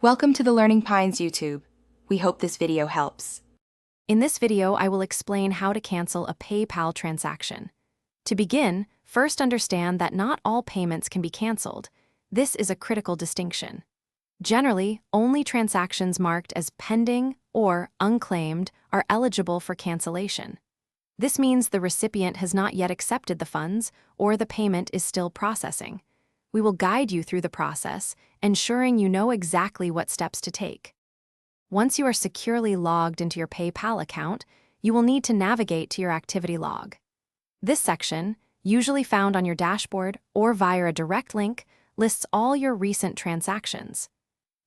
Welcome to the Learning Pines YouTube. We hope this video helps. In this video, I will explain how to cancel a PayPal transaction. To begin, first understand that not all payments can be canceled. This is a critical distinction. Generally, only transactions marked as pending or unclaimed are eligible for cancellation. This means the recipient has not yet accepted the funds or the payment is still processing. We will guide you through the process, ensuring you know exactly what steps to take. Once you are securely logged into your PayPal account, you will need to navigate to your activity log. This section, usually found on your dashboard or via a direct link, lists all your recent transactions.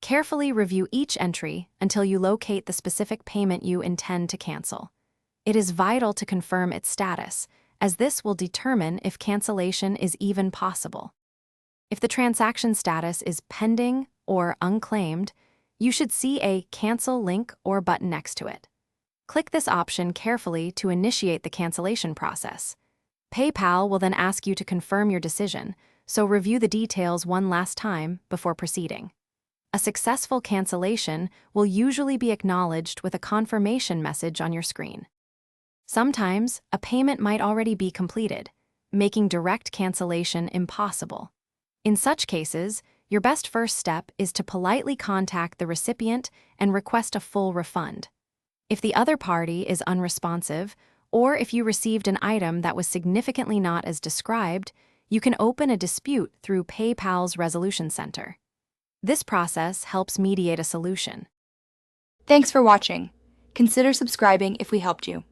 Carefully review each entry until you locate the specific payment you intend to cancel. It is vital to confirm its status, as this will determine if cancellation is even possible. If the transaction status is pending or unclaimed, you should see a Cancel link or button next to it. Click this option carefully to initiate the cancellation process. PayPal will then ask you to confirm your decision, so review the details one last time before proceeding. A successful cancellation will usually be acknowledged with a confirmation message on your screen. Sometimes, a payment might already be completed, making direct cancellation impossible. In such cases, your best first step is to politely contact the recipient and request a full refund. If the other party is unresponsive, or if you received an item that was significantly not as described, you can open a dispute through PayPal's Resolution Center. This process helps mediate a solution. Thanks for watching. Consider subscribing if we helped you.